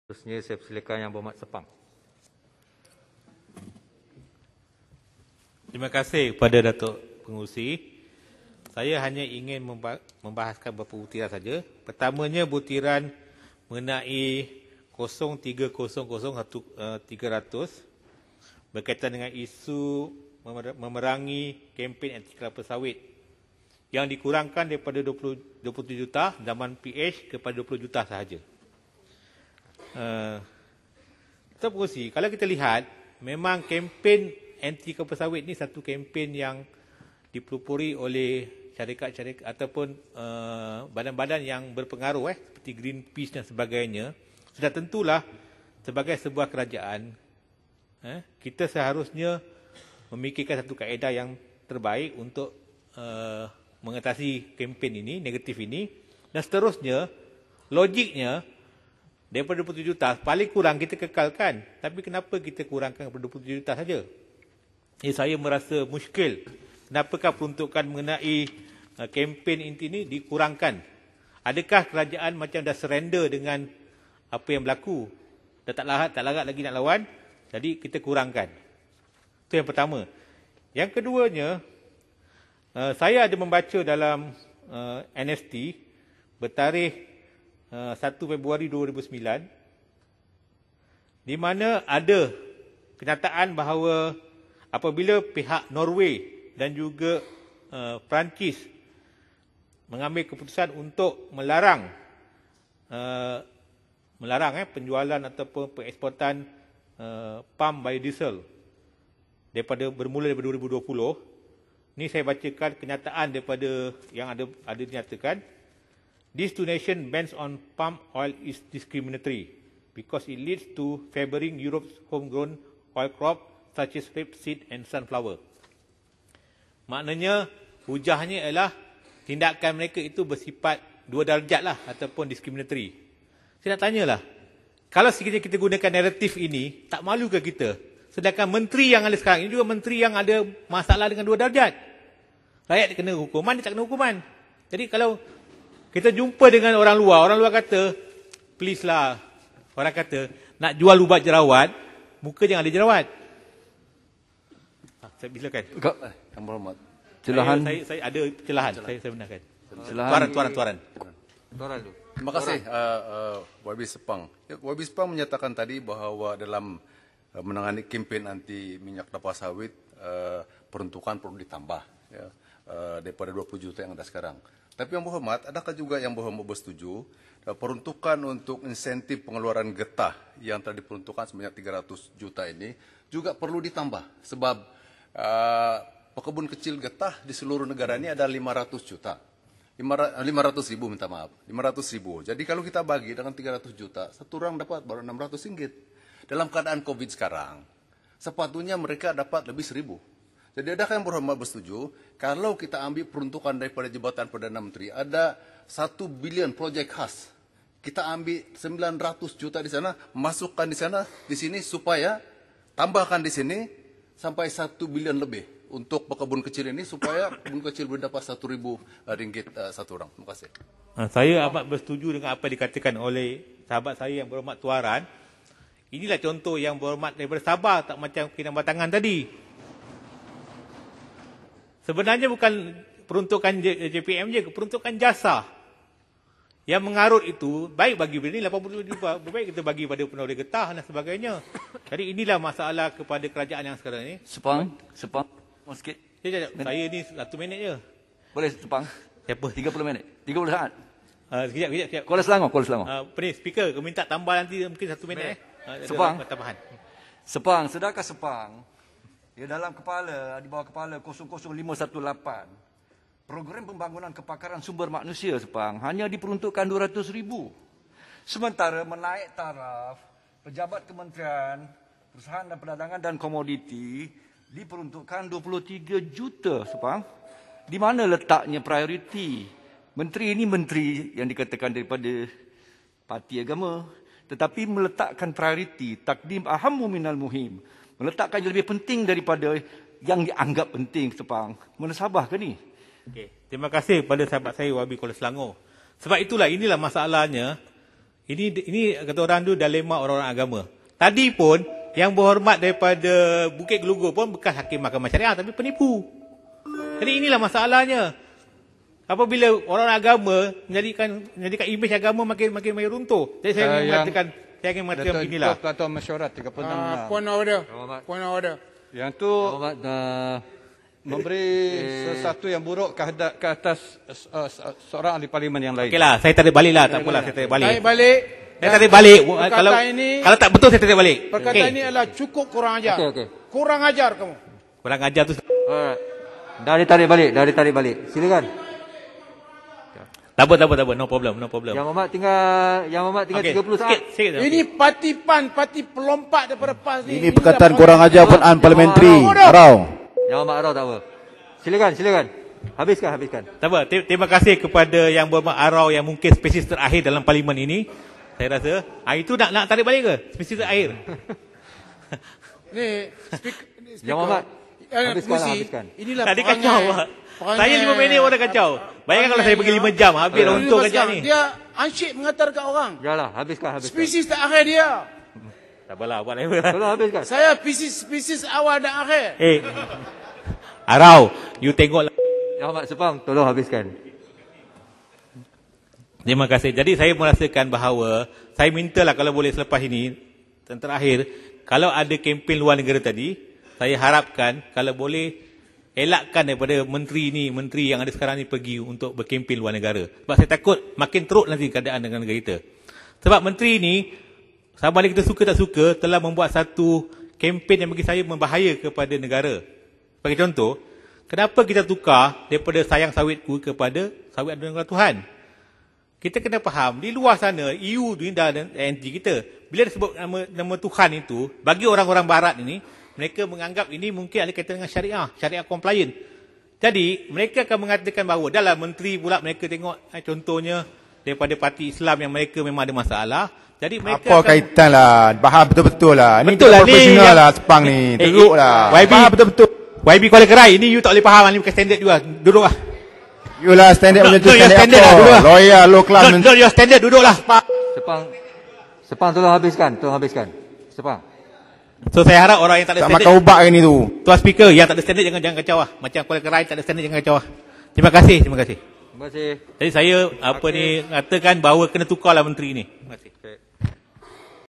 Seterusnya saya persilakan Yang Berhormat Sepang. Terima kasih kepada Datuk Pengerusi. Saya hanya ingin membahaskan beberapa butiran saja. Pertamanya butiran mengenai 03001300 berkaitan dengan isu memerangi kempen anti kelapa sawit yang dikurangkan daripada 27 juta zaman PH kepada 20 juta sahaja. Tuan Pengerusi, kalau kita lihat, memang kempen anti kelapa sawit ni satu kempen yang dipelopori oleh syarikat-syarikat ataupun badan-badan yang berpengaruh seperti Greenpeace dan sebagainya. Sudah tentulah sebagai sebuah kerajaan, kita seharusnya memikirkan satu kaedah yang terbaik untuk mengatasi kempen ini, negatif ini, dan seterusnya, logiknya, daripada 27 juta, paling kurang kita kekalkan. Tapi kenapa kita kurangkan kepada 27 juta saja? Saya merasa muskil. Kenapakah peruntukan mengenai kempen inti ini dikurangkan? Adakah kerajaan macam dah surrender dengan apa yang berlaku? Dah tak larat lagi nak lawan, jadi kita kurangkan. Itu yang pertama. Yang keduanya, saya ada membaca dalam NST bertarikh 1 Februari 2009, di mana ada kenyataan bahawa apabila pihak Norway dan juga Perancis mengambil keputusan untuk melarang penjualan ataupun pengeksportan palm biodiesel bermula daripada 2020. Ini saya bacakan kenyataan daripada yang ada dinyatakan. This donation bans on palm oil is discriminatory because it leads to favoring Europe's homegrown oil crop such as rapeseed and sunflower. Maknanya, hujahnya ialah tindakan mereka itu bersifat dua darjat lah ataupun discriminatory. Saya nak tanyalah, kalau sekiranya kita gunakan naratif ini, tak malu ke kita? Sedangkan menteri yang ada sekarang ini juga menteri yang ada masalah dengan dua darjat. Rakyat kena hukuman, dia tak kena hukuman. Jadi kalau kita jumpa dengan orang luar kata, please lah, orang kata, nak jual ubat jerawat, muka jangan ada jerawat. Saya silakan. Yang Berhormat. Celahan. Saya ada celahan. Saya benarkan. Tuaran. Terima kasih YB Sepang. YB Sepang menyatakan tadi bahawa dalam menangani kempen anti minyak kelapa sawit, peruntukan perlu ditambah daripada 20 juta yang ada sekarang. Tapi Yang Berhormat, adakah juga Yang Berhormat bersetuju peruntukan untuk insentif pengeluaran getah yang telah diperuntukkan sebanyak 300 juta ini juga perlu ditambah? Sebab pekebun kecil getah di seluruh negara ini ada 500 juta. 500 ribu, minta maaf. 500 ribu. Jadi kalau kita bagi dengan 300 juta, satu orang dapat baru 600 ringgit. Dalam keadaan COVID sekarang, sepatutnya mereka dapat lebih 1.000. Jadi adakah Yang Berhormat bersetuju, kalau kita ambil peruntukan daripada Jabatan Perdana Menteri, ada 1 bilion projek khas. Kita ambil 900 juta di sana, masukkan di sana, di sini supaya tambahkan di sini sampai 1 bilion lebih untuk pekebun kecil ini supaya pekebun kecil boleh dapat 1.000 ringgit satu orang. Terima kasih. Saya amat bersetuju dengan apa dikatakan oleh sahabat saya Yang Berhormat Tuaran. Inilah contoh Yang Berhormat daripada Sabah, tak macam Kinabatangan tadi. Sebenarnya bukan peruntukan JPM je, peruntukan jasa. Yang mengarut itu, baik bagi benda ni 80 juta, baik kita bagi pada penoleh getah dan sebagainya. Jadi inilah masalah kepada kerajaan yang sekarang ni. Sepang, sikit. Saya ni 1 minit je. Boleh Sepang? Siapa? 30 minit. 30 saat. Sekejap. Kuala Selangor. Speaker, minta tambah nanti mungkin 1 minit. Sepang. Tambahan. Sepang, sedangkan Sepang, dia dalam kepala, di bawah kepala 00518, program pembangunan kepakaran sumber manusia Sepang hanya diperuntukkan 200,000. Sementara menaik taraf pejabat kementerian, perusahaan dan perdagangan dan komoditi diperuntukkan 23 juta Sepang. Di mana letaknya prioriti? Menteri ini menteri yang dikatakan daripada parti agama, tetapi meletakkan prioriti, takdim ahammu minal muhim. Meletakkan yang lebih penting daripada yang dianggap penting Sepang. Menasabah ke ni? Terima kasih kepada sahabat saya YB Kuala Selangor. Sebab inilah masalahnya Ini kata orang tu dilema orang-orang agama. Tadi pun yang berhormat daripada Bukit Gelugor pun bekas hakim mahkamah syariah tapi penipu. Jadi inilah masalahnya. Apabila orang agama menjadikan imej agama makin runtuh. Jadi saya ingin mengatakan inilah. Ketua Mesyuarat 36. Point of order. Yang tu memberi sesuatu yang buruk ke atas seorang ahli parlimen yang lain. Okeylah, saya tarik baliklah, tak apalah, saya tarik balik. Tarik balik. Saya tarik balik. Kalau tak betul saya tarik balik. Perkataan ini adalah cukup kurang ajar. Okey. Kurang ajar kamu. Kurang ajar tu. Dah ditarik balik. Silakan. Tak apa, no problem. Yang Mamat tinggal Okey, 30 saat. sikit. Ini parti PAN, parti pelompat daripada PAS ni. Ini perkataan kurang ajar pun unparliamentary. Arau. Yang Mamat Arau tak apa. Silakan. Habiskan. Tak apa, terima kasih kepada yang berhormat Arau yang mungkin spesies terakhir dalam parlimen ini. Saya rasa, itu nak tarik balik ke? Spesies terakhir. Ni speaker. Yang Mamat, habiskan. Inilah Tadi kacau. Saya 5 minit orang kacau. Bayangkan kalau saya pergi 5 jam, habis untuk kacau ni. Dia ansyik mengatakan orang. Yalah, habiskan. Spesies terakhir dia. Tak apalah, buat level lah. Tolong habiskan. Saya spesies awal dan akhir. Arau, you tengoklah. Yang Mamat Sepang, tolong habiskan. Terima kasih. Jadi saya merasakan bahawa saya mintalah kalau boleh selepas ini, dan terakhir, kalau ada kempen luar negara tadi, saya harapkan kalau boleh elakkan daripada menteri yang ada sekarang ni pergi untuk berkempen luar negara. Sebab saya takut makin teruk nanti keadaan dengan negara kita. Sebab menteri ni, sama ada kita suka tak suka, telah membuat satu kempen yang bagi saya membahaya kepada negara. Bagi contoh, kenapa kita tukar daripada sayang sawitku kepada sawit adalah negara Tuhan? Kita kena faham, di luar sana, EU ni dah anti kita. Bila disebut nama Tuhan itu, bagi orang-orang barat ini, mereka menganggap ini mungkin ada kaitan dengan syariah compliant. Jadi, mereka akan mengatakan bahawa dalam menteri pula mereka tengok contohnya daripada parti Islam yang mereka memang ada masalah. Jadi mereka Apa kaitan lah. Faham betul-betul lah. Ini Betul lah ni. profesional lah Sepang ni. Teruk lah. Faham betul-betul. YB Kuala Kerai, ini you tak boleh faham. Ini bukan standard juga. Duduk lah. You lah standard macam tu. your standard lah, apa? duduk lah. Lawyer, low class. Not your standard, duduk lah. Sepang tolong habiskan. Sepang. So saya harap orang yang tak ada Tak standard, makan ubat ke ni tu. tuan speaker yang tak ada standard jangan kacau lah. Macam Kuala Kerai tak ada standard jangan kacau lah. Terima kasih. Terima kasih. Jadi saya katakan bahawa kena tukarlah menteri ni. Terima kasih.